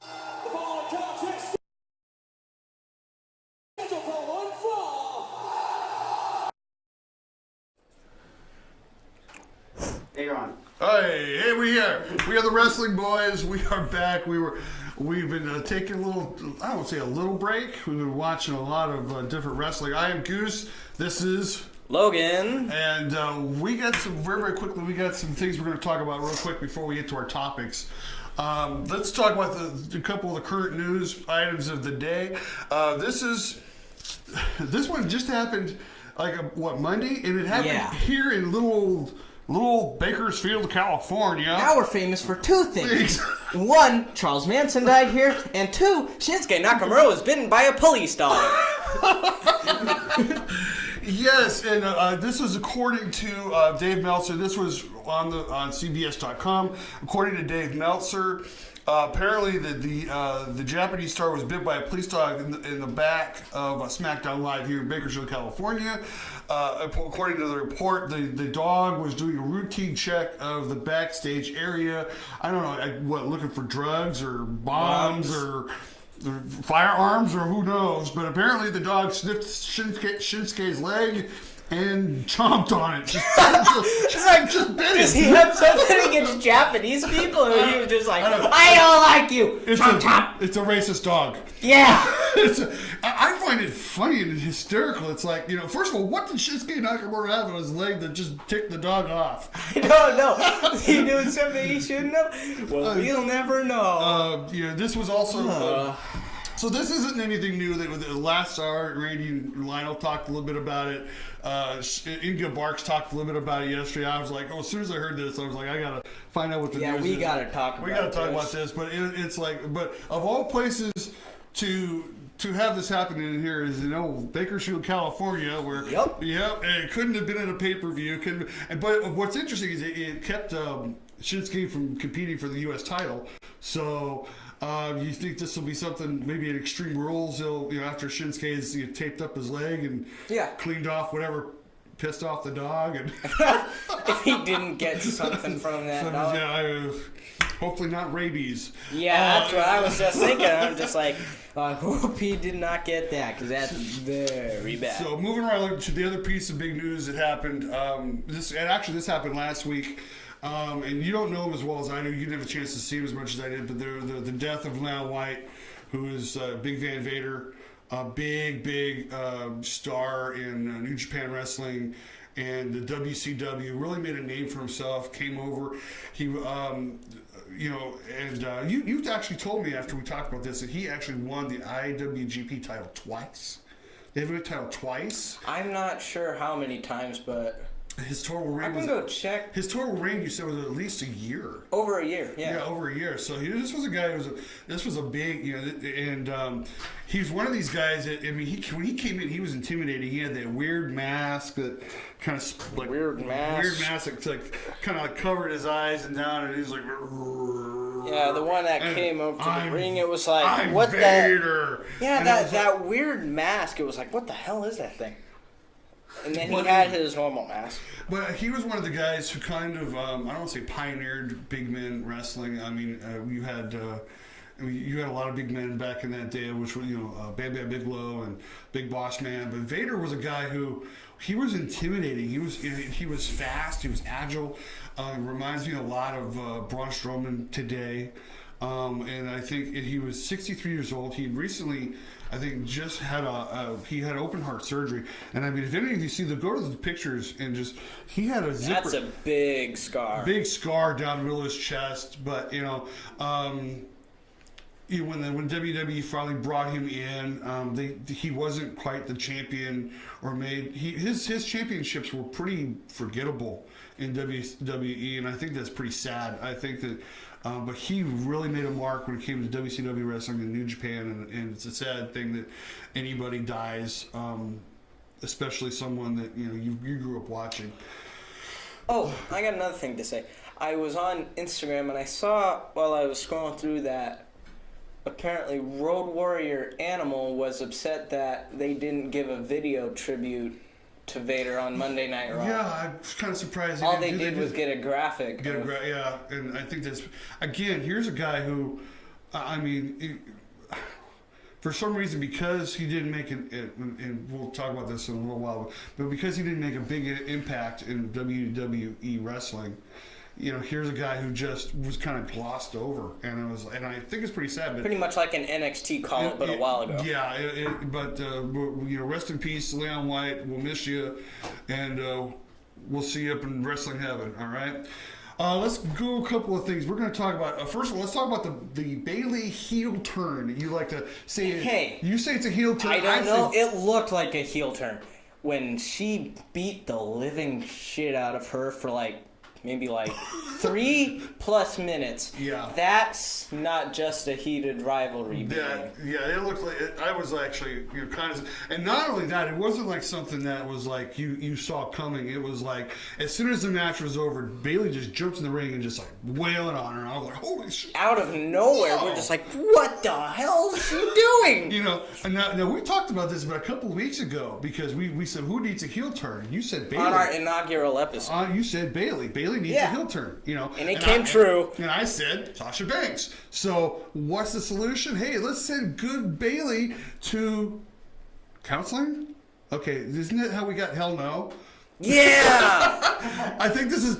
The following contest is scheduled for one fall. Hey, you're on. Hey, we are the wrestling boys. We are back. We've been taking a little, I don't say a little break. We've been watching a lot of different wrestling. I am Goose. This is Logan. And we got some, very quickly, we got some things we're going to talk about real quick before we get to our topics. Let's talk about a couple of the current news items of the day. This one just happened Monday? And it happened here in little Bakersfield, California. Now we're famous for two things. One, Charles Manson died here, and two, Shinsuke Nakamura was bitten by a police dog. Yes, and this was according to Dave Meltzer. This was on CBS.com. According to Dave Meltzer, apparently the Japanese star was bit by a police dog in the back of SmackDown Live here in Bakersfield, California. According to the report, the dog was doing a routine check of the backstage area. I don't know, looking for drugs or bombs or firearms or who knows. But apparently the dog sniffed Shinsuke's leg and chomped on it. Just bit Does it. he have something against Japanese people, or he was just like, I don't like you? It's a racist dog. Yeah. I find it funny and hysterical. It's like, first of all, what did Shinsuke Nakamura have on his leg that just ticked the dog off? I don't know. Is he doing something he shouldn't have? Well, we'll never know. This was also... So this isn't anything new. The last hour, Randy and Lionel talked a little bit about it. Inga Barks talked a little bit about it yesterday. I was like, as soon as I heard this, I was like, I gotta find out what the news is. We gotta talk about this. But it's like, but of all places to have this happen in here is Bakersfield, California, where it couldn't have been in a pay-per-view. But what's interesting is it kept Shinsuke from competing for the U.S. title. So. You think this will be something, maybe in Extreme Rules, after Shinsuke's taped up his leg and cleaned off whatever pissed off the dog. And if he didn't get something from that dog. Hopefully not rabies. Yeah, that's what I was just thinking. I'm just like, I hope he did not get that, because that's very bad. So moving right to the other piece of big news that happened, this happened last week. And you don't know him as well as I do. You didn't have a chance to see him as much as I did. But the death of Lana White, who is Big Van Vader, a big star in New Japan Wrestling and the WCW, really made a name for himself. Came over, he, you actually told me after we talked about this that he actually won the IWGP title twice. The heavyweight title twice. I'm not sure how many times, but. His total reign I can go check. His total reign, you said, was at least a year. Over a year, yeah. Yeah, over a year. So this was a guy this was a big, and he's one of these guys that, when he came in, he was intimidating. He had that weird mask that kind of weird mask that kind of covered his eyes and down, and he's like. Yeah, the one that came over to the ring, it was like, I'm what Vader. Yeah, that weird mask. It was like, what the hell is that thing? And then he had his normal mask. But he was one of the guys who kind of, I don't want to say pioneered big men wrestling. I mean, you had a lot of big men back in that day, which were, Bam Bam Bigelow and Big Boss Man. But Vader was a guy who, he was intimidating. He was fast. He was agile. Reminds me a lot of Braun Strowman today. And I think he was 63 years old. He recently, I think, just had he had open heart surgery. And I mean, if any of you see go to the pictures and he had a zipper. That's a big scar. Big scar down the middle of his chest. But when WWE finally brought him in, he wasn't quite the champion his championships were pretty forgettable in WWE, and I think that's pretty sad. I think that. But he really made a mark when it came to WCW wrestling in New Japan, and it's a sad thing that anybody dies, especially someone that you grew up watching. Oh, I got another thing to say. I was on Instagram and I saw while I was scrolling through that apparently Road Warrior Animal was upset that they didn't give a video tribute to Vader on Monday Night Raw. Yeah, I was kind of surprised. All they did was get a graphic. And I think that's, again, here's a guy who I mean, for some reason, because he didn't make it, and we'll talk about this in a little while, but because he didn't make a big impact in WWE wrestling, you know, here's a guy who just was kind of glossed over, and I think it's pretty sad. But pretty much like an NXT call-up, but a while ago. Yeah, but you know, rest in peace, Leon White. We'll miss you, and we'll see you up in wrestling heaven. All right. Let's go a couple of things. We're going to talk about, first of all, let's talk about the Bayley heel turn. You like to say, hey, you say it's a heel turn. I don't know. It looked like a heel turn. When she beat the living shit out of her for maybe 3+ minutes. Yeah. That's not just a heated rivalry. Yeah, it looked like I was actually kind of, and not only that, it wasn't like something that was like you saw coming. It was like as soon as the match was over, Bayley just jumps in the ring and just like wailing on her. And I was like, holy shit! Out of nowhere, we're just like, what the hell is she doing? You know, and now we talked about this about a couple of weeks ago because we said who needs a heel turn? You said Bayley on our inaugural episode. You said Bayley. Bayley needs a heel turn. You know, and it came true. And I said Sasha Banks. So what's the solution? Hey, let's send good Bayley to counseling. Okay, isn't that how we got Hell No? Yeah. I think this is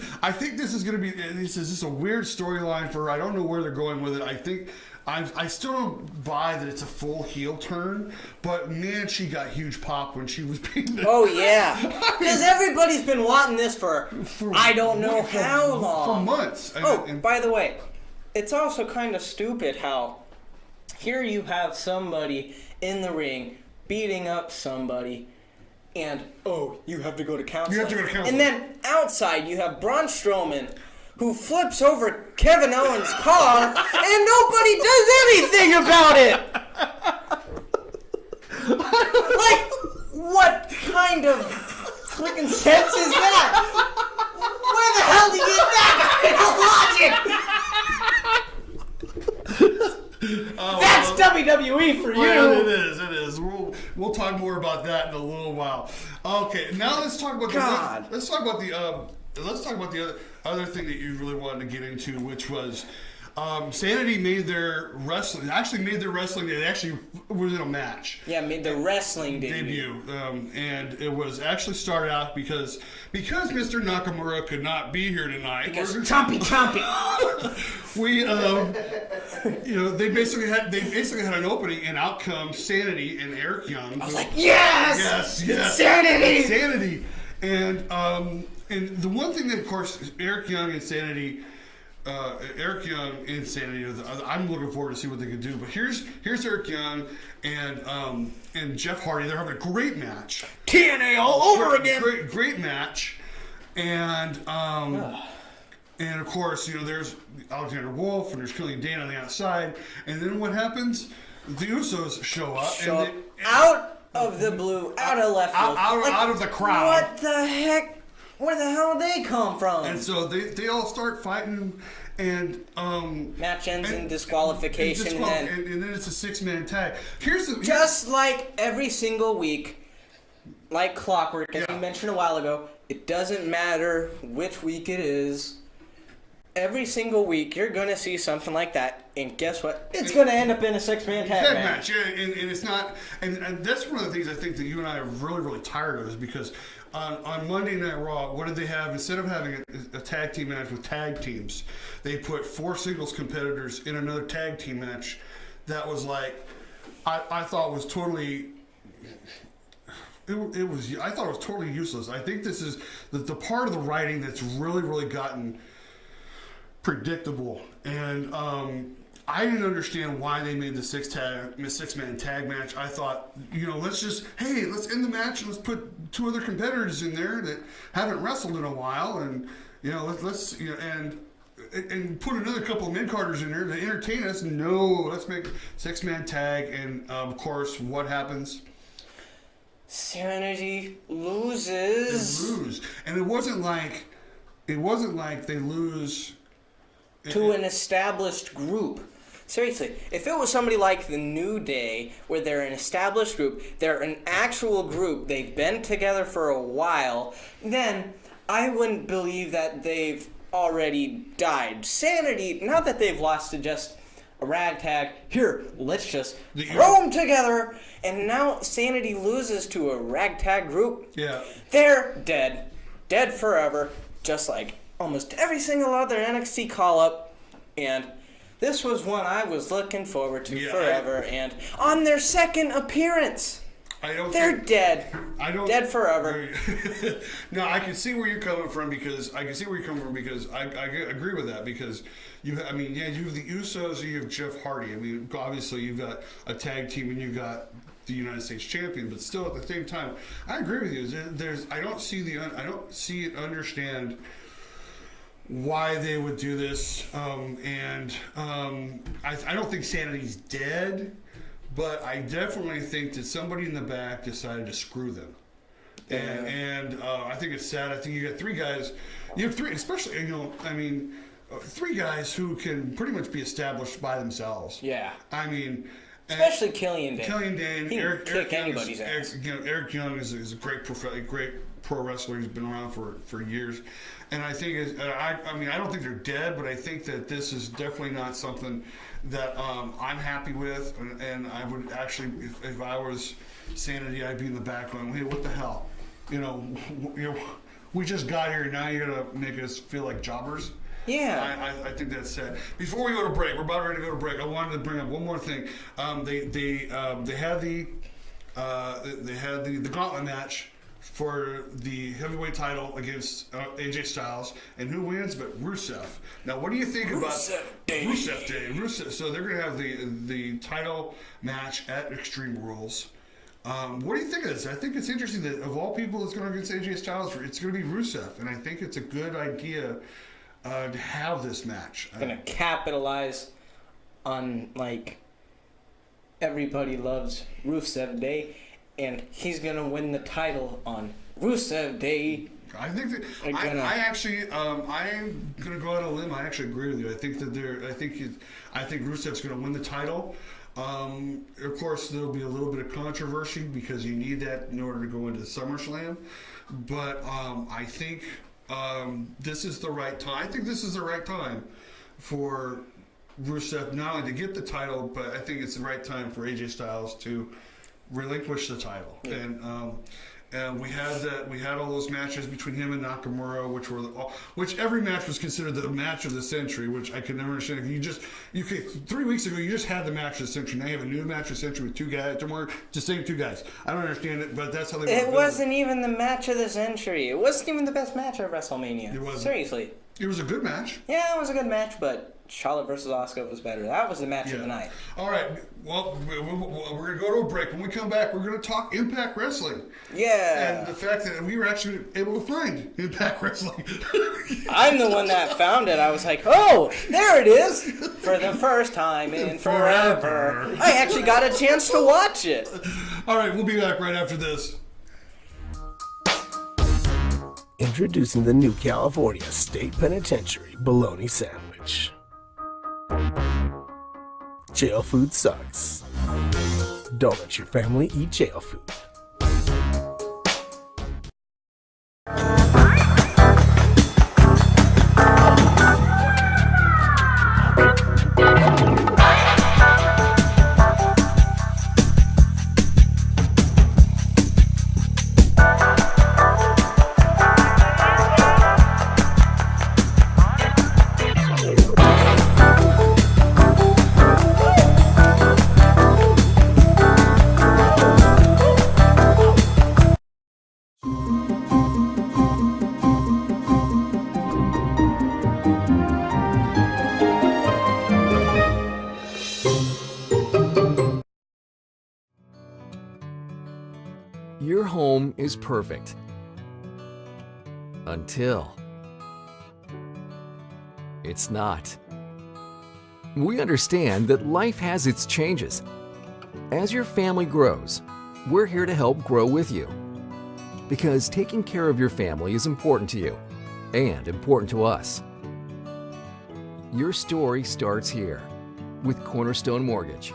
going to be. This is just a weird storyline for her. I don't know where they're going with it. I think. I still don't buy that it's a full heel turn, but man, she got huge pop when she was being. Oh yeah, because everybody's been wanting this for I don't know how long. For months. By the way, it's also kind of stupid how here you have somebody in the ring beating up somebody, and you have to go to counseling. You have to go to counseling. And then outside you have Braun Strowman, who flips over Kevin Owens' car, and nobody does anything about it! Like, what kind of freaking sense is that? Where the hell did you get that kind of logic? That's WWE for you! Well, it is. We'll talk more about that in a little while. Okay, now let's talk about let's talk about the other thing that you really wanted to get into, which was Sanity made their wrestling. It actually was in a match. Yeah, made the wrestling debut. And it was actually started out because Mr. Nakamura could not be here tonight. Because chompy. We they basically had an opening, and out comes Sanity and Eric Young. I was like, yes, Sanity, and the one thing that, of course, Eric Young and Sanity, I'm looking forward to see what they can do. But here's Eric Young and Jeff Hardy. They're having a great match. TNA all over again. Great match, and of course, there's Alexander Wolf and there's Killian Dane on the outside, and then what happens? The Usos show up out of the blue, out of left field, out of the crowd. What the heck? Where the hell did they come from? And so they all start fighting, and match ends in disqualification, and then it's a 6-man tag. Just like every single week, like clockwork, as you mentioned a while ago. It doesn't matter which week it is. Every single week, you're gonna see something like that, and guess what? It's gonna end up in a 6-man tag match. Yeah, and it's not, and that's one of the things I think that you and I are really, really tired of, is because on Monday Night Raw, what did they have? Instead of having a tag team match with tag teams, they put 4 singles competitors in another tag team match. That was I thought was totally. I thought it was totally useless. I think this is the part of the writing that's really, really gotten predictable, and I didn't understand why they made the 6-man tag match. I thought, let's end the match and let's put 2 other competitors in there that haven't wrestled in a while, and let's and put another couple of mid-carders in there to entertain us. No, let's make 6-man tag, and of course, what happens? Sanity loses. They lose, and it wasn't like they lose to an established group. Seriously, if it was somebody like the New Day, where they're an established group, they're an actual group, they've been together for a while, then I wouldn't believe that they've already died. Sanity, not that they've lost to just a ragtag. Here, let's just throw them together. And now Sanity loses to a ragtag group. Yeah. They're dead. Dead forever. Just like almost every single other NXT call-up. And this was one I was looking forward to forever. And on their second appearance, they're dead. Dead forever. No, I can see where you're coming from because I agree with that because you have the Usos, you have Jeff Hardy. I mean, obviously you've got a tag team and you've got the United States champion, but still at the same time, I agree with you. I don't understand why they would do this, and I don't think Sanity's dead. But I definitely think that somebody in the back decided to screw them. And I think it's sad. I think you got three guys. You have three, especially, three guys who can pretty much be established by themselves. Yeah. I mean... Especially Killian Dane. Killian Dane. He can kick anybody's ass. Eric Young is a great pro wrestler. He's been around for years. And I think, I don't think they're dead, but I think that this is definitely not something that I'm happy with. And I would actually, if I was Sanity, I'd be in the back going, hey, what the hell? We just got here. Now you're going to make us feel like jobbers? Yeah. I think that's sad. Before we go to break, we're about ready to go to break. I wanted to bring up one more thing. They had the gauntlet match for the heavyweight title against AJ Styles, and who wins? But Rusev. Now, what do you think about Rusev Day? So they're going to have the title match at Extreme Rules. What do you think of this? I think it's interesting that of all people that's going against AJ Styles, it's going to be Rusev, and I think it's a good idea to have this match. Going to capitalize on everybody loves Rusev Day. And he's gonna win the title on Rusev Day. I think that I'm gonna go out on a limb. I actually agree with you. I think that I think Rusev's gonna win the title. Of course, there'll be a little bit of controversy because you need that in order to go into SummerSlam. But I think this is the right time. I think this is the right time for Rusev not only to get the title, but I think it's the right time for AJ Styles to relinquish the title. Yeah. And we had all those matches between him and Nakamura, which every match was considered the match of the century, which I could never understand. 3 weeks ago you just had the match of the century. Now you have a new match of the century with two guys, the same two guys. I don't understand it, but that's how they. It wasn't even the match of the century. It wasn't even the best match at WrestleMania. It wasn't. Seriously. It was a good match. Yeah, it was a good match, but Charlotte versus Asuka was better. That was the match of the night. All right. Well, we're going to go to a break. When we come back, we're going to talk Impact Wrestling. Yeah. And the fact that we were actually able to find Impact Wrestling. I'm the one that found it. I was like, oh, there it is. For the first time in forever. I actually got a chance to watch it. All right. We'll be back right after this. Introducing the new California State Penitentiary Bologna Sandwich. Jail food sucks. Don't let your family eat jail food. Your home is perfect. Until it's not. We understand that life has its changes. As your family grows, we're here to help grow with you. Because taking care of your family is important to you and important to us. Your story starts here with Cornerstone Mortgage.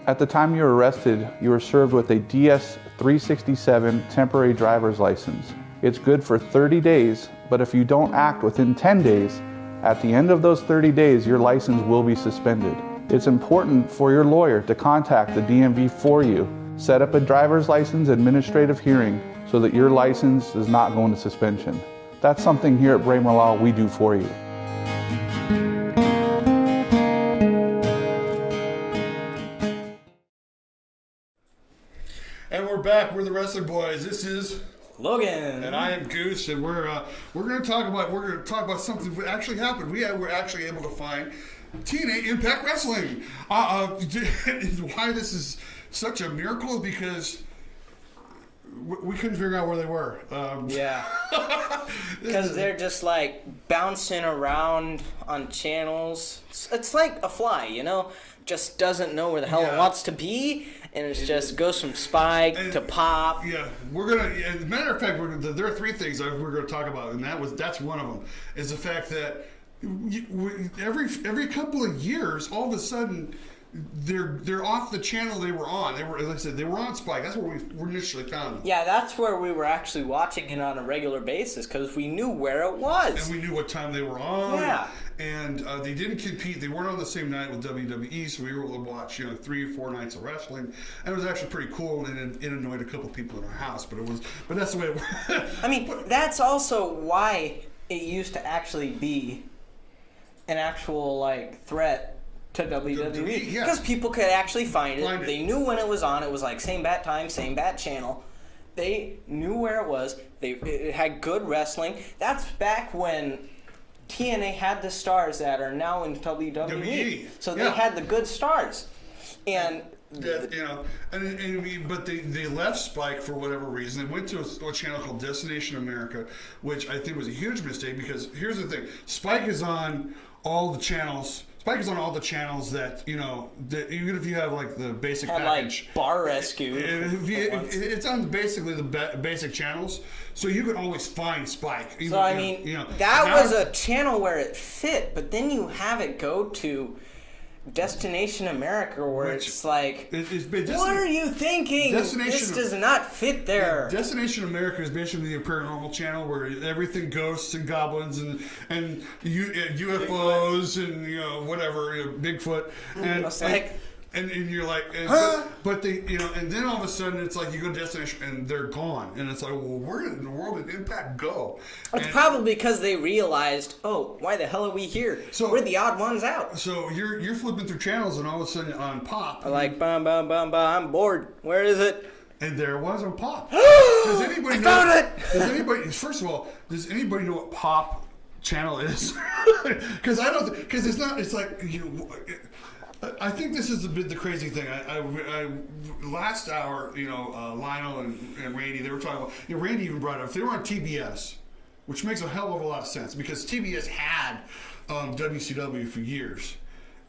At the time you were arrested, you were served with a DS-367 temporary driver's license. It's good for 30 days, but if you don't act within 10 days, at the end of those 30 days, your license will be suspended. It's important for your lawyer to contact the DMV for you. Set up a driver's license administrative hearing so that your license does not go into suspension. That's something here at Braemar Law we do for you. And we're back. We're the Wrestling Boys. This is Logan. and I am Goose, and we're going to talk about something that actually happened. We're actually able to find TNA Impact Wrestling. Why this is such a miracle is because we couldn't figure out where they were. Yeah. Because they're just like bouncing around on channels. It's like a fly, you know? Just doesn't know where the hell it wants to be. And it just goes from Spike to Pop. Yeah, we're gonna. As a matter of fact, there are three things we're going to talk about, and that's one of them. Is the fact that every couple of years, all of a sudden, they're off the channel they were on. They were, as I said, they were on Spike. That's where we initially found them. Yeah, that's where we were actually watching it on a regular basis because we knew where it was. And we knew what time they were on. Yeah. And they didn't compete. They weren't on the same night with WWE, so we were able to watch 3 or 4 nights of wrestling. And it was actually pretty cool, and it annoyed a couple people in our house, but that's the way it worked. I mean, that's also why it used to actually be an actual threat to WWE, yeah. because people could actually find it. They knew when it was on. It was like same bat time, same bat channel. They knew where it was. It had good wrestling. That's back when TNA had the stars that are now in WWE. So they had the good stars, and but they left Spike for whatever reason. They went to a channel called Destination America, which I think was a huge mistake because here's the thing: Spike is on all the channels. Spike is on all the channels that even if you have the basic package, like Bar Rescue. It's on basically the basic channels, so you can always find Spike. So I mean, that was a channel where it fit, but then you have it go to Destination America, where it's like, what are you thinking? This does not fit there. Destination America is basically the paranormal channel where everything ghosts and goblins and UFOs and whatever, Bigfoot, and you're like, huh? but they, and then all of a sudden it's like you go to Destination and they're gone, and it's like, well, where in the world did Impact go? It's probably because they realized, oh, why the hell are we here? So we're the odd ones out. So you're flipping through channels, and all of a sudden on Pop, bum bum bum bum, I'm bored. Where is it? And there it was on Pop. Does anybody know? Found it. Does anybody? First of all, does anybody know what Pop channel is? Because I don't. Because it's not. It's like I think this is the crazy thing. I last hour, Lionel and Randy, they were talking about. Randy even brought it up. They were on TBS, which makes a hell of a lot of sense because TBS had WCW for years,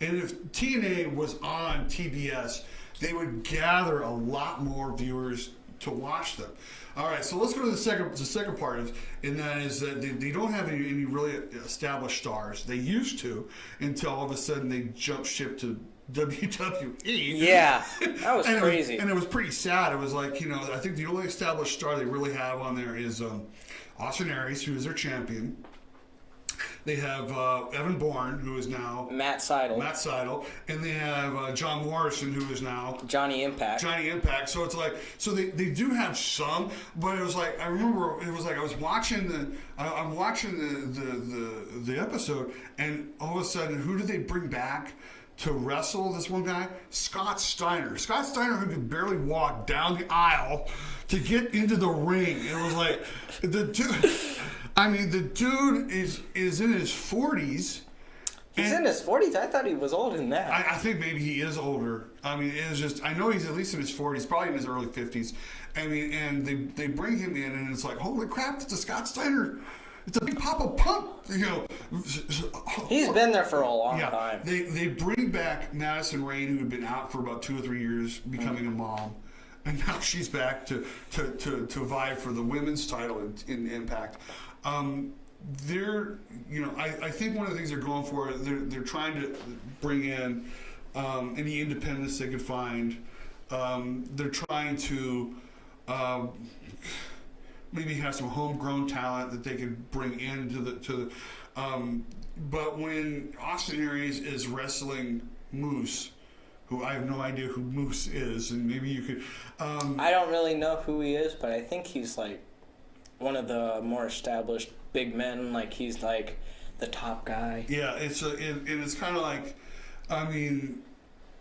and if TNA was on TBS, they would gather a lot more viewers to watch them. All right, so let's go to the second part, and that is that they don't have any really established stars. They used to, until all of a sudden they jumped ship to WWE. Yeah, that was crazy. And it was pretty sad. It was like, I think the only established star they really have on there is Austin Aries, who is their champion. They have Evan Bourne, who is now Matt Seidel, and they have John Morrison, who is now Johnny Impact. So it's like, so they do have some, but it was like, I remember it was like I was watching I'm watching the episode, and all of a sudden, who did they bring back to wrestle this one guy? Scott Steiner, who could barely walk down the aisle to get into the ring. It was like the dude. I mean, the dude is in his 40s. He's in his 40s? I thought he was older than that. I think maybe he is older. I mean, it's just, I know he's at least in his 40s, probably in his early 50s. I mean, and they bring him in, and it's like, holy crap, it's a Scott Steiner. It's a big Papa Pump, He's been there for a long time. They bring back Madison Rayne, who had been out for about 2 or 3 years, becoming a mom. And now she's back to vie for the women's title in Impact. I think one of the things they're going for, they're trying to bring in any independence they could find. They're trying to maybe have some homegrown talent that they could bring into the. But when Austin Aries is wrestling Moose, who I have no idea who Moose is, and maybe you could. I don't really know who he is, but I think he's like one of the more established big men. Like he's like the top guy. Yeah, it's kind of like, I mean,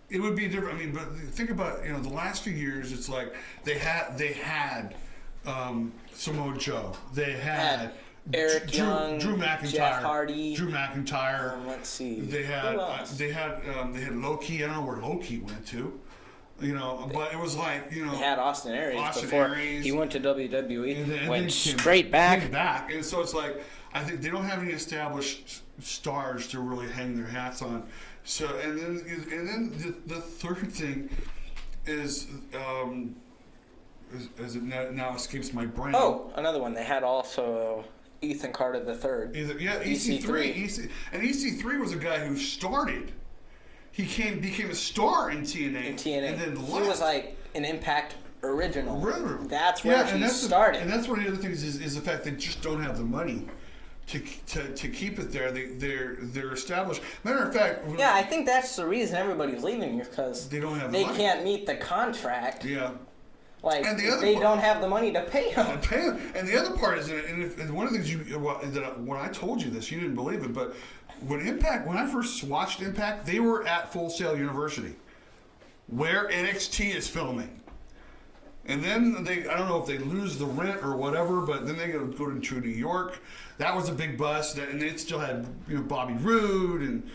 it would be different. I mean, but think about the last few years. It's like they had Samoa Joe. They had Eric Young, Drew McIntyre, Jeff Hardy. Drew McIntyre. Let's see. They had Who else? they had Loki. I don't know where Loki went to. But it was like They had Austin Aries Austin before Aries. he went to WWE. And then went came straight back. And so it's like I think they don't have any established stars to really hang their hats on. So and then the third thing is as it now escapes my brain. Oh, another one. They had also Ethan Carter III. EC3. And EC3 was a guy who started. He became a star in TNA. And then left. He was like an Impact original. That's where he started. And that's one of the other things is the fact they just don't have the money to keep it there. They're established. Matter of fact, yeah, I think that's the reason everybody's leaving here because they don't have. They can't meet the contract. Yeah. Like they don't have the money to pay them. And the other part is, and one of the things when I told you this, you didn't believe it, but when I first watched Impact, they were at Full Sail University, where NXT is filming. And then I don't know if they lose the rent or whatever, but then they go to New York. That was a big bust, and it still had Bobby Roode and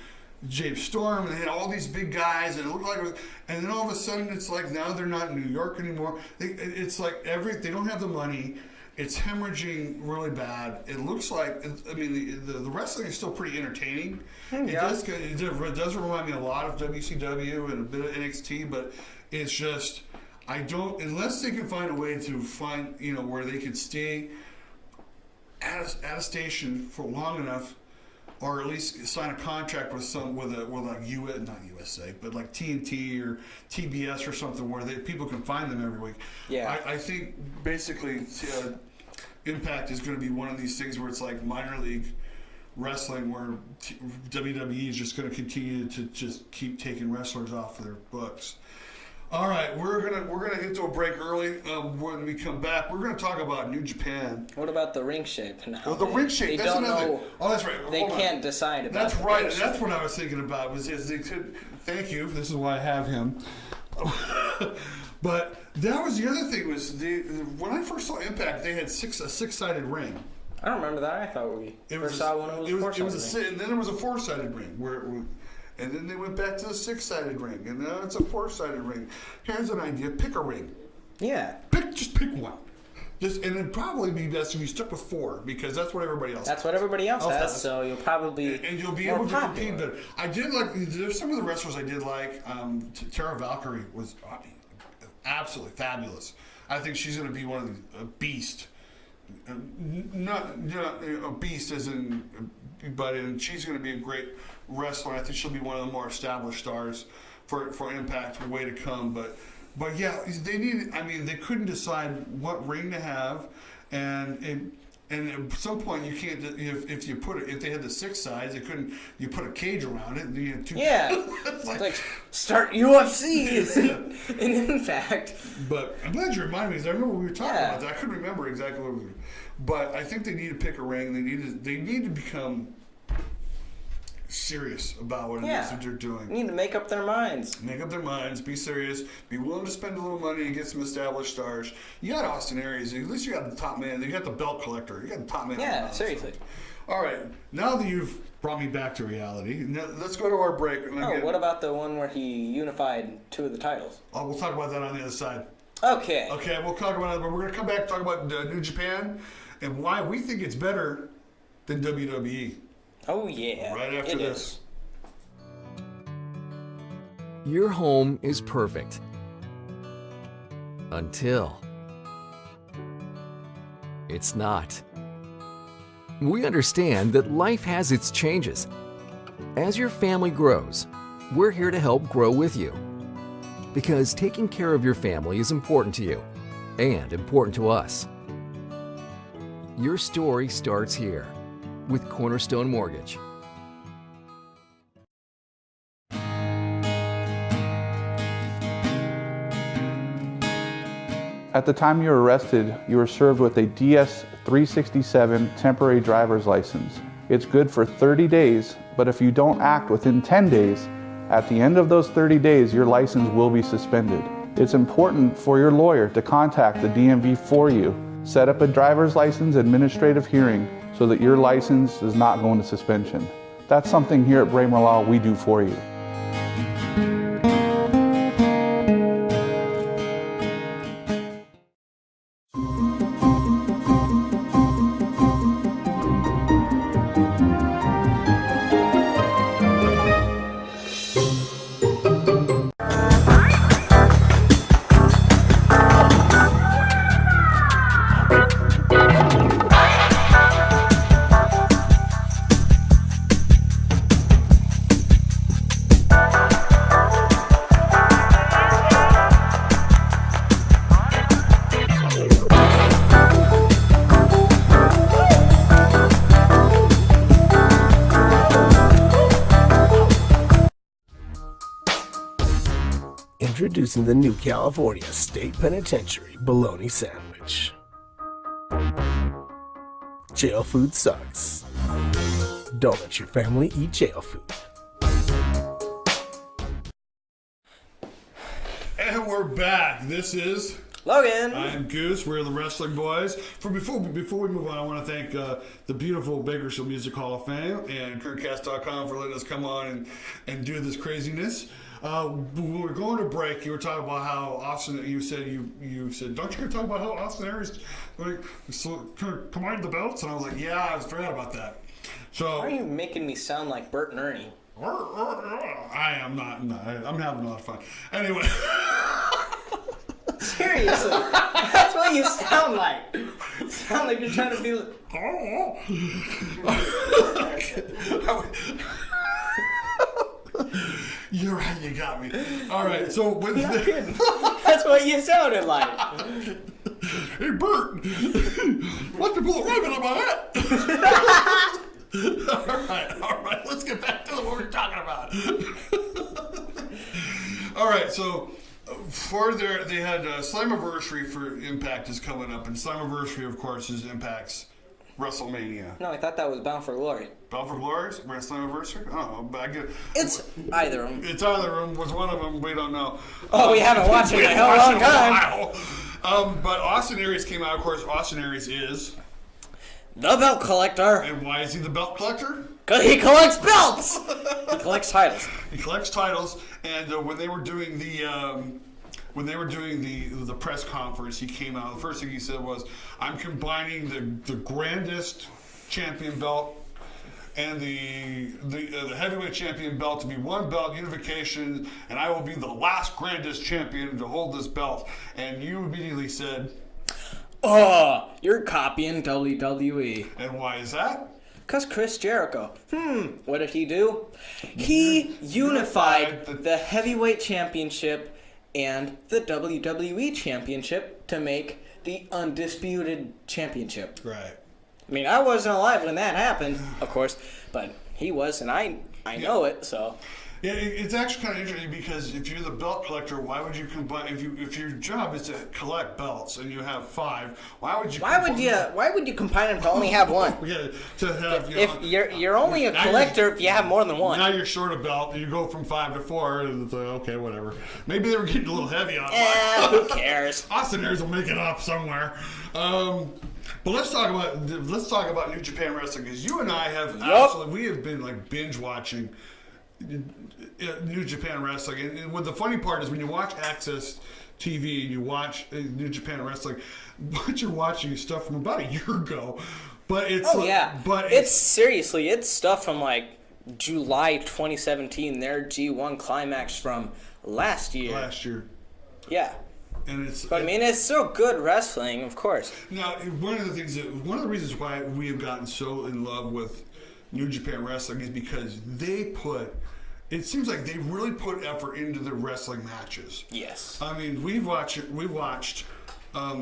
James Storm, and they had all these big guys, and it looked like and then all of a sudden it's like now they're not in New York anymore. It's like they don't have the money. It's hemorrhaging really bad. It looks like, I mean, the wrestling is still pretty entertaining. Yeah. It does remind me a lot of WCW and a bit of NXT, but it's just, unless they can find a way to find, where they could stay at a station for long enough, or at least sign a contract with not USA, but like TNT or TBS or something where people can find them every week. Yeah. I think basically Impact is going to be one of these things where it's like minor league wrestling, where WWE is just going to continue to just keep taking wrestlers off of their books. All right, we're gonna get to a break early. When we come back, we're gonna talk about New Japan. What about the ring shape? The ring shape. They that's don't another. know. Oh, that's right. They can't decide about. That's right. That's what I was thinking about. Was they could? Thank you. This is why I have him. But that was the other thing. Was when I first saw Impact, they had a six-sided ring. I don't remember that. I thought we first saw one. It was four-sided. And then there was a four-sided ring and then they went back to the six-sided ring, and now it's a four-sided ring. Here's an idea: pick a ring. Yeah. Just pick one. And it'd probably be best if you stuck with four, because that's what everybody else. That's what everybody else has. So you'll probably and you'll be able to compete better. I did like. There's some of the wrestlers I did like. Tara Valkyrie was absolutely fabulous. I think she's going to be one of a beast. Not a beast as in, but she's going to be a great wrestler. I think she'll be one of the more established stars for Impact for way to come. But yeah, they couldn't decide what ring to have, and at some point you can't. If they had the six sides, you put a cage around it. And you had two. Yeah, it's like start UFC in Impact. But I'm glad you reminded me, because I remember we were talking about that. I couldn't remember exactly what we were. But I think they need to pick a ring. They need to become serious about what it is that they're doing. Need to make up their minds. Make up their minds. Be serious. Be willing to spend a little money and get some established stars. You got Austin Aries. At least you got the top man. You got the belt collector. You got the top man. Yeah, seriously. All right. Now that you've brought me back to reality, now let's go to our break. What about the one where he unified two of the titles? Oh, we'll talk about that on the other side. Okay. Okay, we'll talk about it, but we're going to come back and talk about New Japan and why we think it's better than WWE. Oh, yeah. Right after this. Your home is perfect. Until it's not. We understand that life has its changes. As your family grows, we're here to help grow with you. Because taking care of your family is important to you and important to us. Your story starts here with Cornerstone Mortgage. At the time you were arrested, you were served with a DS-367 temporary driver's license. It's good for 30 days, but if you don't act within 10 days, at the end of those 30 days, your license will be suspended. It's important for your lawyer to contact the DMV for you. Set up a driver's license administrative hearing so that your license is not going to suspension. That's something here at Braemar Law we do for you. Introducing the new California State Penitentiary Bologna Sandwich. Jail food sucks. Don't let your family eat jail food. And we're back. This is Logan. I'm Goose. We're the Wrestling Boys. Before we move on, I want to thank the beautiful Bakersfield Music Hall of Fame and KurtCast.com for letting us come on and do this craziness. When we were going to break, you were talking about how Austin. You said, don't you talk about how Austin Aries combined the belts? And I was like, yeah, I forgot about that. So Why are you making me sound like Bert and Ernie? I am not. I'm having a lot of fun. Anyway. Seriously, that's what you sound like. You sound like you're trying to be. You're right, you got me. All right, so with That's what you sounded like. Hey, Bert, watch me pull a rabbit on my hat. All right, let's get back to what we're talking about. All right, so they had Slammiversary for Impact is coming up, and Slammiversary, of course, is Impact's WrestleMania. No, I thought that was Bound for Glory. Bound for Glory? Slammiversary? I don't know, but I get It's either of them. It's either of them. Was one of them? We don't know. Oh, we haven't watched it in a hell of a long time. But Austin Aries came out. Of course, Austin Aries is The belt collector. And why is he the belt collector? Because he collects belts. He collects titles. He collects titles, and when they were doing the press conference, he came out. The first thing he said was, "I'm combining the grandest champion belt and the heavyweight champion belt to be one belt unification, and I will be the last grandest champion to hold this belt." And you immediately said, "Oh, you're copying WWE." And why is that? Because Chris Jericho. What did he do? He unified the heavyweight championship and the WWE championship to make the undisputed championship. Right. I mean, I wasn't alive when that happened, of course, but he was, and I know it, so. Yeah, it's actually kind of interesting because if you're the belt collector, why would you combine? If your job is to collect belts and you have 5, why would you? Why would you combine them to only have one? Yeah, to have. If you're only a collector if you have more than one. Now you're short a belt, and you go from 5 to 4. And it's like, okay, whatever. Maybe they were getting a little heavy on it. Who cares? Austin Aries will make it up somewhere. But let's talk about New Japan Wrestling, because you and I have we have been like binge watching New Japan Wrestling, and what the funny part is when you watch Access TV and you watch New Japan Wrestling, what you're watching is stuff from about a year ago. But it's it's stuff from like July 2017. Their G1 climax from last year. Yeah. And it's still good wrestling, of course. Now, one of the reasons why we have gotten so in love with New Japan Wrestling is because they put it seems like they really put effort into the wrestling matches. Yes. I mean, we've watched. I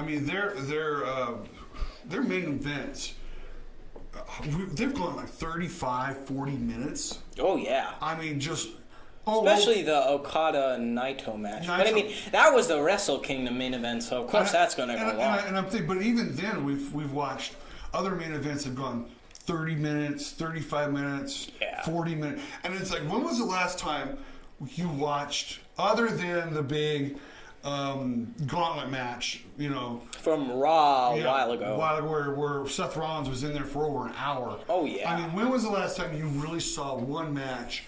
mean, their main events. They've gone like 35, 40 minutes. Oh yeah. I mean, just. Especially the Okada and Naito match. But I mean, that was the Wrestle Kingdom main event, so of course that's going to go long. And I'm thinking, but even then, we've watched other main events have gone 30 minutes, 35 minutes, 40 minutes, and it's like, when was the last time you watched, other than the big gauntlet match, you know, from Raw a while ago, where Seth Rollins was in there for over an hour? Oh yeah. I mean, when was the last time you really saw one match?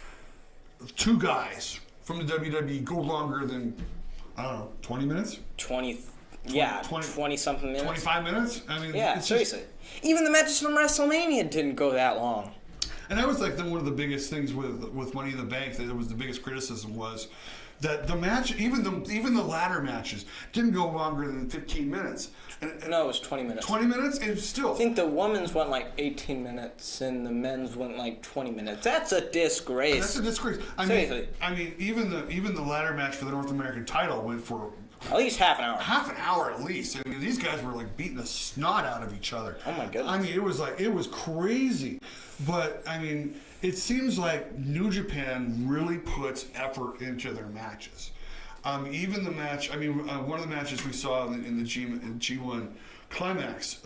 Two guys from the WWE go longer than, I don't know, 20 minutes? 20 something minutes. 25 minutes? I mean, yeah, seriously. Even the matches from WrestleMania didn't go that long. And that was like one of the biggest things with Money in the Bank, that it was the biggest criticism was that the match, even the ladder matches, didn't go longer than 15 minutes. No, it was 20 minutes. 20 minutes? And still. I think the women's went like 18 minutes and the men's went like 20 minutes. That's a disgrace. That's a disgrace. Seriously. I mean, even the ladder match for the North American title went for at least half an hour. Half an hour at least. I mean, these guys were like beating the snot out of each other. Oh my goodness. I mean, it was crazy. But I mean, it seems like New Japan really puts effort into their matches. Even the match, I mean, one of the matches we saw in the G1 Climax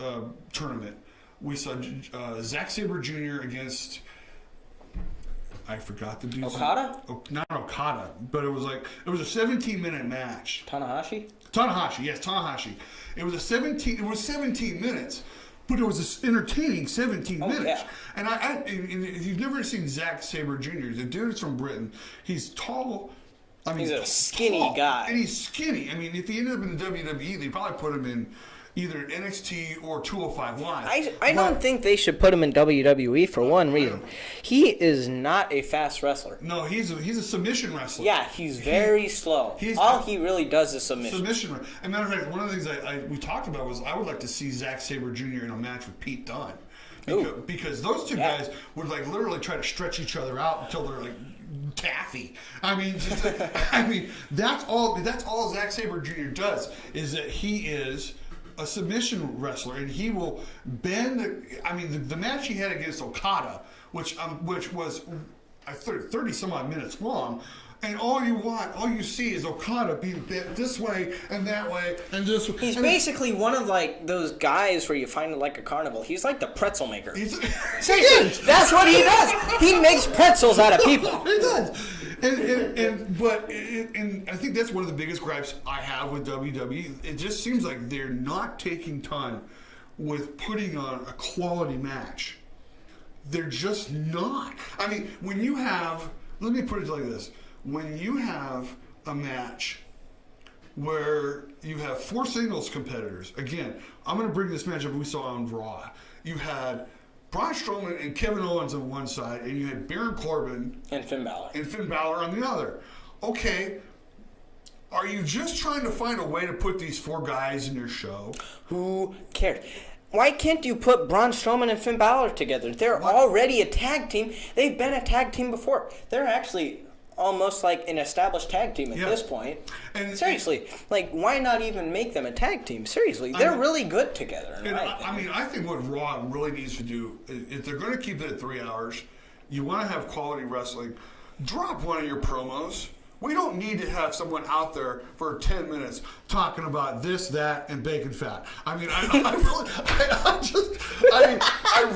tournament, we saw Zack Sabre Jr. against, I forgot the dude's Okada? Not Okada, but it was a 17-minute match. Tanahashi, yes, Tanahashi. It was 17 minutes. But it was an entertaining 17 minutes. Yeah. And if you've never seen Zack Sabre Jr., the dude is from Britain. He's tall. I mean, he's a skinny guy. And he's skinny. I mean, if he ended up in the WWE, they probably put him in either NXT or 205 Live. I don't think they should put him in WWE for one reason. He is not a fast wrestler. No, he's a submission wrestler. Yeah, he's very slow. All he really does is submission. Submission. As a matter of fact, one of the things we talked about was I would like to see Zack Sabre Jr. in a match with Pete Dunne. Because those two guys would like literally try to stretch each other out until they're like taffy. I mean, that's all Zack Sabre Jr. does, is that he is a submission wrestler, and he will bend. The match he had against Okada, which was 30 some odd minutes long, and all you see is Okada being bent this way and that way and this way. He's basically one of like those guys where you find it like a carnival. He's like the pretzel maker. Seriously, that's what he does. He makes pretzels out of people. He does. And I think that's one of the biggest gripes I have with WWE. It just seems like they're not taking time with putting on a quality match. They're just not. I mean, when you have, let me put it like this. When you have a match where you have 4 singles competitors, again, I'm going to bring this match up we saw on Raw. You had Braun Strowman and Kevin Owens on one side, and you had Baron Corbin and Finn Balor on the other. Okay, are you just trying to find a way to put these 4 guys in your show? Who cares? Why can't you put Braun Strowman and Finn Balor together? They're already a tag team. They've been a tag team before. They're actually almost like an established tag team at this point. And seriously, why not even make them a tag team? Seriously, they're really good together. I think what Raw really needs to do, if they're going to keep it at 3 hours, you want to have quality wrestling, drop one of your promos. We don't need to have someone out there for 10 minutes talking about this, that, and bacon fat. I mean, I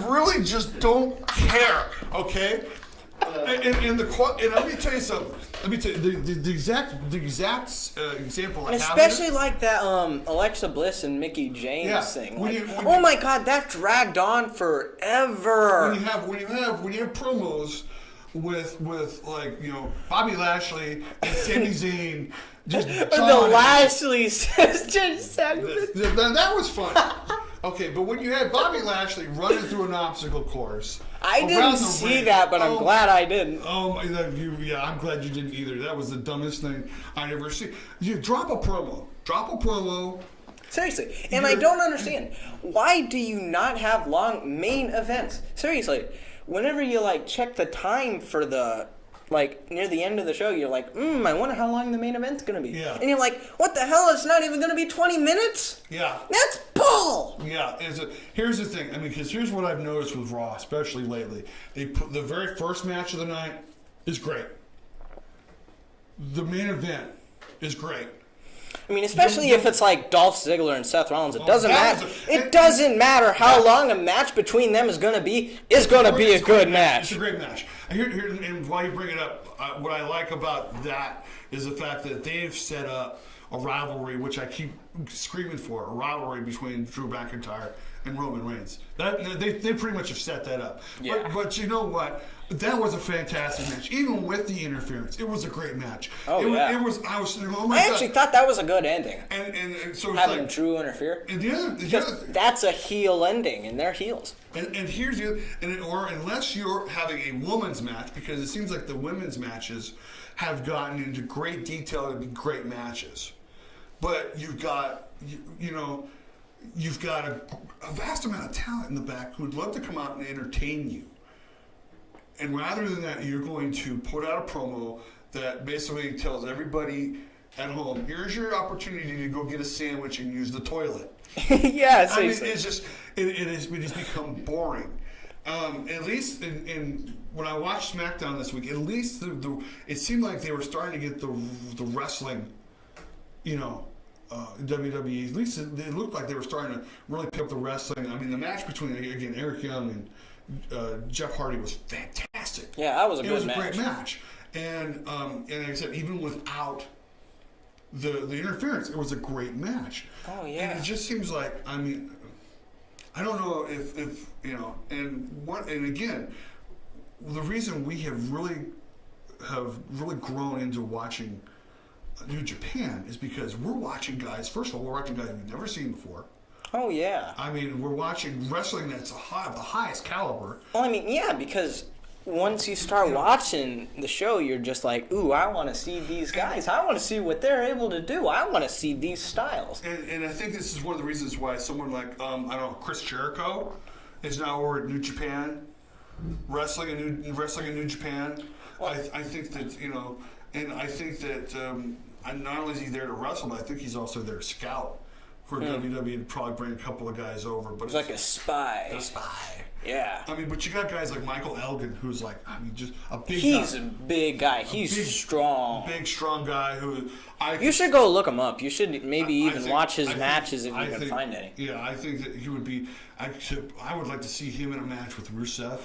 really just don't care. Okay. And let me tell you something. Let me tell you the exact example I have. Especially like that Alexa Bliss and Mickey James thing. Oh my God, that dragged on forever. When you have promos with Bobby Lashley and Sami Zayn, just the Lashley sister segment. That was fun. Okay, but when you had Bobby Lashley running through an obstacle course, I didn't see that, but I'm glad I didn't. I'm glad you didn't either. That was the dumbest thing I ever seen. You drop a promo. Seriously, and I don't understand. Why do you not have long main events? Seriously, whenever you like check the time for the like near the end of the show, you're like, I wonder how long the main event's gonna be. Yeah. And you're like, what the hell? It's not even gonna be 20 minutes. Yeah. That's bull. Yeah. Here's the thing. I mean, because here's what I've noticed with Raw, especially lately. They put the very first match of the night is great. The main event is great. I mean, especially if it's like Dolph Ziggler and Seth Rollins, it doesn't that matter. was It doesn't matter how long a match between them is going to be. It's going to be a good match. It's a great match. And while you bring it up, what I like about that is the fact that they've set up a rivalry, which I keep screaming for, a rivalry between Drew McIntyre and Roman Reigns. They pretty much have set that up. Yeah. But you know what? That was a fantastic match. Even with the interference, it was a great match. Yeah. It was. I was. Oh my I God. actually thought that was a good ending. And so it's Having like, Drew interfere. and the other Because thing. that's a heel ending, and they're heels. And here's the or unless you're having a women's match, because it seems like the women's matches have gotten into great detail and be great matches, but you've got you've got a vast amount of talent in the back who'd love to come out and entertain you. And rather than that, you're going to put out a promo that basically tells everybody at home, here's your opportunity to go get a sandwich and use the toilet. Yeah, I mean, seriously. it's just, it has become boring. At least when I watched SmackDown this week, at least it seemed like they were starting to get the wrestling, WWE. At least it looked like they were starting to really pick up the wrestling. I mean, the match between, again, Eric Young and Jeff Hardy was fantastic. Yeah, that was a It good was a match. great match. And like I said, even without the interference, it was a great match. Oh, yeah. And it just seems like, I mean, I don't know if and again, the reason we have really grown into watching New Japan is because we're watching guys. First of all, we're watching guys we've never seen before. Oh, yeah. I mean, we're watching wrestling that's the highest caliber. Well, I mean, yeah, because once you start watching the show, you're just like, ooh, I want to see these guys. I want to see what they're able to do. I want to see these styles. And I think this is one of the reasons why someone like, I don't know, Chris Jericho is now over at New Japan, wrestling in New Japan. I think that, and I think that not only is he there to wrestle, but I think he's also there to scout for WWE and probably bring a couple of guys over. But It's like a spy. a spy. Yeah. I mean, but you got guys like Michael Elgin, who's like, I mean, just a big He's guy. a big guy. He's strong. Big, strong guy who You should go look him up. You should maybe I even think- watch his I think- matches if I you can think- find any. Yeah, I think that he would be. I would like to see him in a match with Rusev.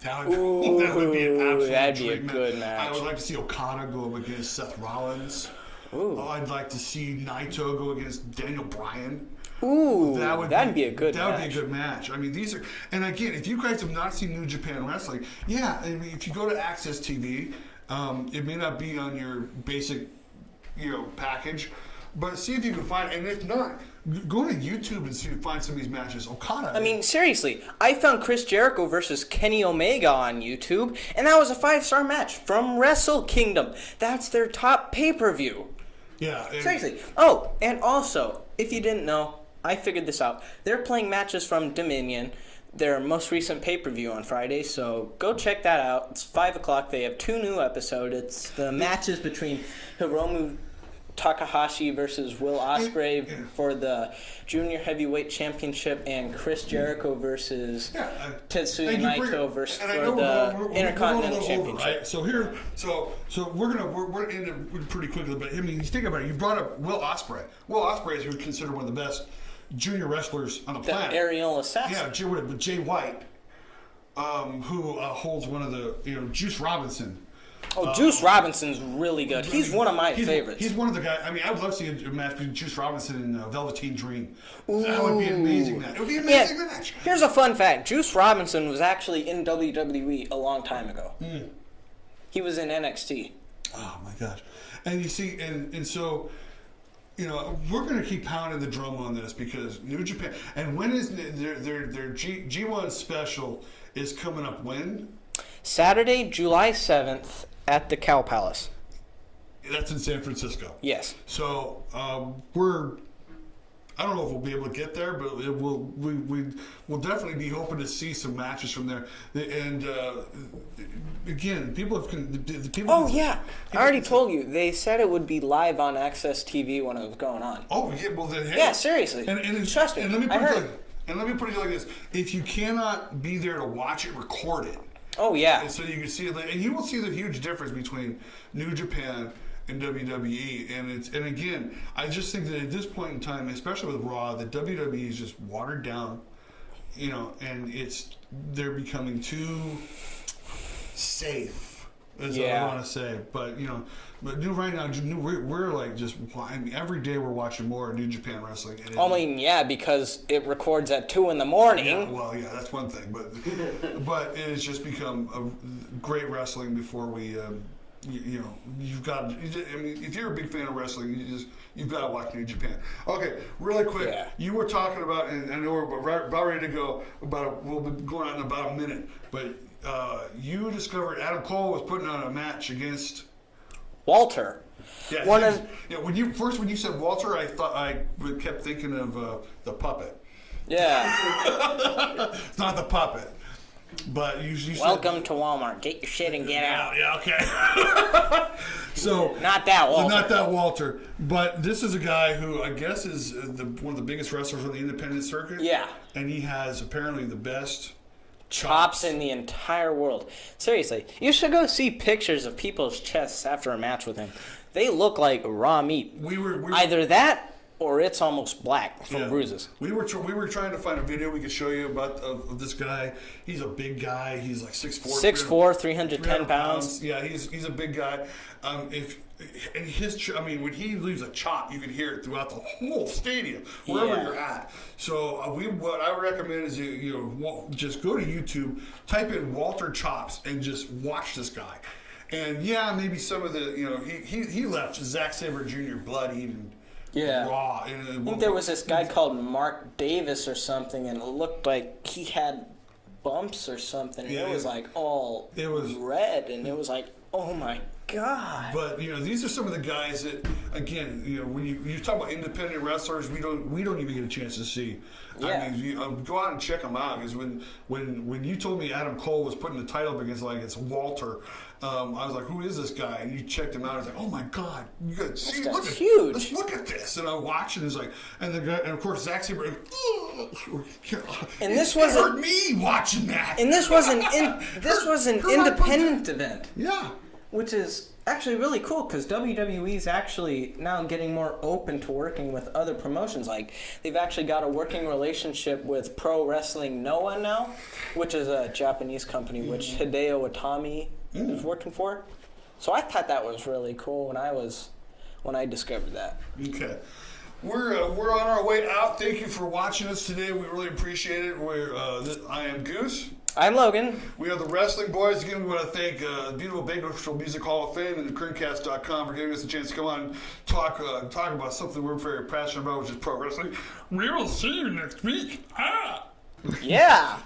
That Ooh, would be an absolute that'd be a treatment. good match. I would like to see Okada go up against Seth Rollins. Ooh. I'd like to see Naito go against Daniel Bryan. Ooh, that'd be a good That match. would be a good match. I mean, these are, and again, if you guys have not seen New Japan Wrestling, yeah, I mean, if you go to Access TV, it may not be on your basic, package, but see if you can find. And if not, go to YouTube and see if you find some of these matches. Okada. I mean, seriously, I found Chris Jericho versus Kenny Omega on YouTube, and that was a 5-star match from Wrestle Kingdom. That's their top pay-per-view. yeah. And, Seriously. Oh, and also, if you didn't know, I figured this out. They're playing matches from Dominion, their most recent pay-per-view on Friday, so go check that out. It's 5 o'clock. They have 2 new episodes. It's the matches between Hiromu Takahashi versus Will Ospreay for the Junior Heavyweight Championship, and Chris Jericho versus Tetsuya and you bring- Naito versus and I for know the we're Intercontinental going a little Championship. over, right? So here, so we're into pretty quickly, but I mean, you think about it. You brought up Will Ospreay. Will Ospreay is considered one of the best junior wrestlers on the The planet. Aerial Assassin. Yeah, Jay White, who holds one of the Juice Robinson. Oh, Juice Robinson's really good. He's one of my favorites. He's one of the guys. I mean, I would love to see a match between Juice Robinson and Velveteen Dream. That would be an amazing match. It would be an amazing match. Here's a fun fact. Juice Robinson was actually in WWE a long time ago. He was in NXT. Oh my gosh! And you see, and so. We're going to keep pounding the drum on this because New Japan. And when is their G1 special is coming up? When? Saturday, July 7th at the Cow Palace. That's in San Francisco. Yes. So we're I don't know if we'll be able to get there, but we'll definitely be hoping to see some matches from there. And again, people have people. Oh yeah, I already told you. They said it would be live on Access TV when it was going on. Oh yeah, well then hey, Yeah, seriously. And Trust me, And let me I put it heard. like, and let me put it like this: if you cannot be there to watch it, record it. Oh yeah. And so you can see it, and you will see the huge difference between New Japan and WWE. And again, I just think that at this point in time, especially with Raw, the WWE is just watered down, and they're becoming too safe. Is what I want to say. But right now, we're like just. I mean, every day we're watching more New Japan wrestling. And I mean, yeah, because it records at 2 in the morning. yeah, well, yeah, that's one thing, but it has just become a great wrestling. Before we, you've got. I mean, if you're a big fan of wrestling, you've got to watch New Japan. Okay, really quick, you were talking about, and I know we're about ready to go. We'll be going on in about a minute, but you discovered Adam Cole was putting on a match against Walter. Yeah, when you said Walter, I kept thinking of the puppet. Yeah. It's not the puppet, but you Welcome said, to Walmart. Get your shit and get out. Yeah, okay. So Not that Walter. Not that Walter, but this is a guy who I guess is one of the biggest wrestlers on the independent circuit. Yeah. And he has apparently the best chops in the entire world. Seriously, you should go see pictures of people's chests after a match with him. They look like raw meat. We were Either that or it's almost black from bruises. We were trying to find a video we could show you about of this guy. He's a big guy. He's like 6'4", 6'4", 310 pounds. Yeah, he's a big guy. When he leaves a chop, you can hear it throughout the whole stadium, wherever you're at. So what I recommend is you just go to YouTube, type in Walter Chops, and just watch this guy. And maybe some of the he left Zack Sabre Jr. bloodied and raw. I think there was this guy called Mark Davis or something, and it looked like he had bumps or something. And it was like all red, and it was like, oh my God. But these are some of the guys that, again, when you talk about independent wrestlers, we don't even get a chance to see. Yeah. I mean, go out and check them out. Because when you told me Adam Cole was putting the title up against it's Walter, I was like, who is this guy? And you checked him out. I was like, oh my God, you got to see, huge. Let's look at this. And I watched, and it's like, and of course Zack Sabre. And this wasn't hurt me watching that. And this was an independent event. Yeah. Which is actually really cool because WWE is actually now getting more open to working with other promotions. Like, they've actually got a working relationship with Pro Wrestling Noah now, which is a Japanese company which Hideo Itami is working for. So I thought that was really cool when I discovered that. Okay. We're on our way out. Thank you for watching us today. We really appreciate it. I am Goose. I'm Logan. We are the Wrestling Boys. Again, we want to thank Beautiful Bakersfield Music Hall of Fame and the Kerncast.com for giving us a chance to come on and talk about something we're very passionate about, which is pro wrestling. We will see you next week. Yeah.